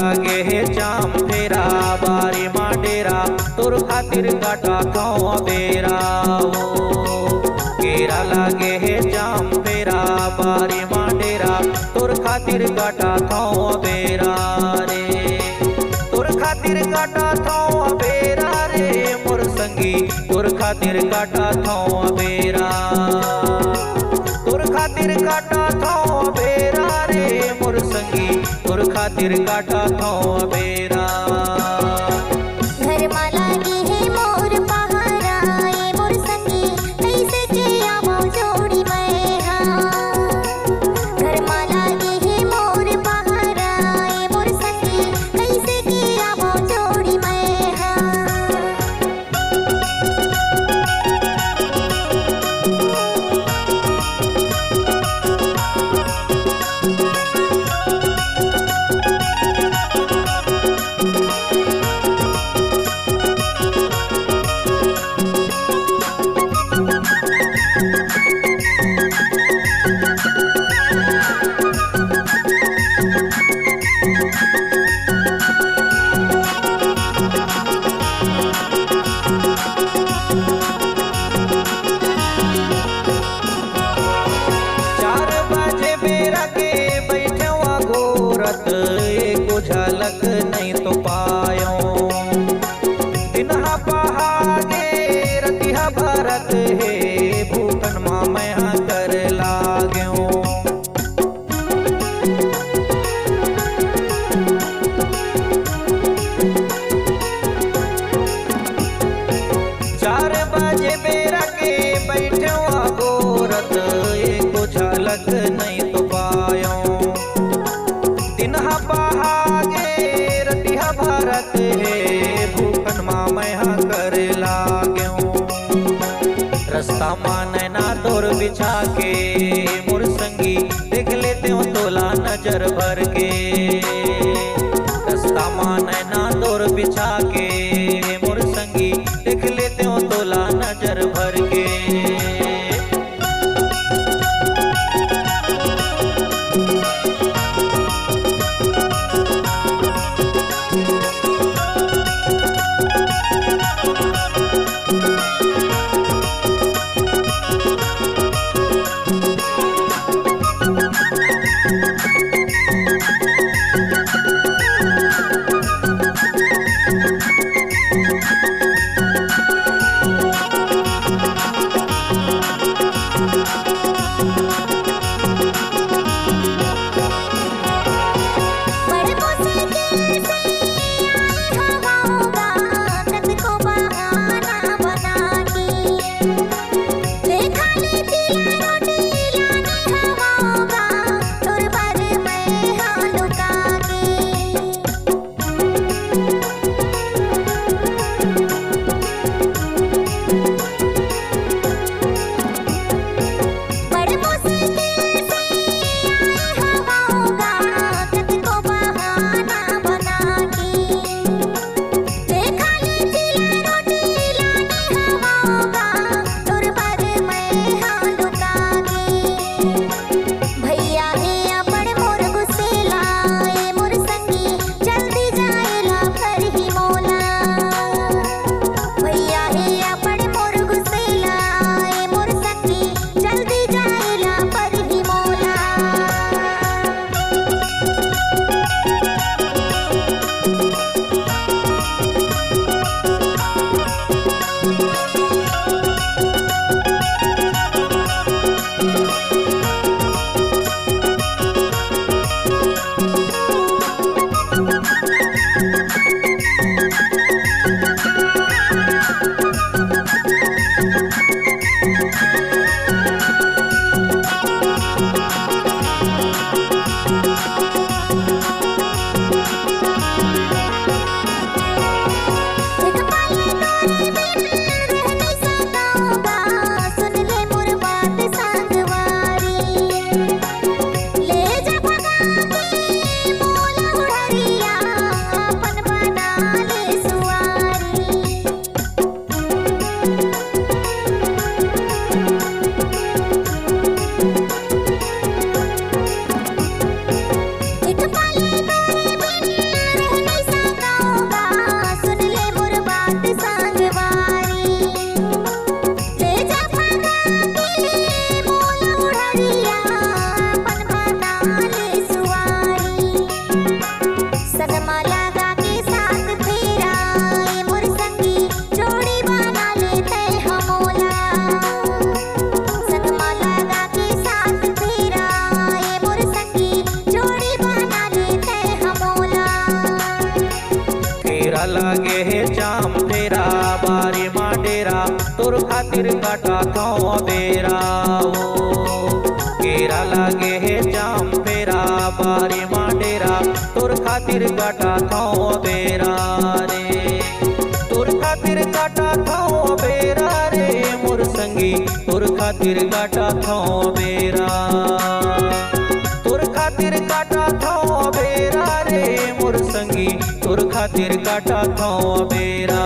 लागे है जाम फेरा बारी माडेरा तोर खातिर काटा खाओ बेरा केरा लागे है जाम फेरा बारी माडेरा तोर खातिर काटा खाओ बेरा रे तोर खातिर काटा खाओ बेरा रे मोर संगी तोर खातिर काटा खाओ बेरा तोर खातिर काटा खाओ बेरा रे मोर संगी तोर खातिर काटा खाओ बेरा घर मा लागी है मोर पहारा ए मोर संगी कैसे के आवो जोड़ी मैं हाँ घर मा लागी है मोर पहारा ए मोर संगी कैसे के आवो जोड़ी मैं हाँ एको झलक नहीं तो पायो दिनहा पहागे रतिहा भरत है भूखन माँ मैं कर लाग्यो चार बजे बेरा के बैठो गोरत एको झलक नहीं तो पायो दिनहा पहागे रतिहा भरत है भूखन माँ मैं कर बेरा तोर खातिर काटा थाओ बेरा हो केरा लागे है जाम फेरा बारी माडेरा तोर खातिर काटा थाओ बेरा रे तोर खातिर काटा थाओ बेरा रे मोर संगी तोर खातिर काटा थाओ बेरा तोर खातिर काटा थाओ बेरा रे मोर संगी तोर खातिर काटा थाओ बेरा।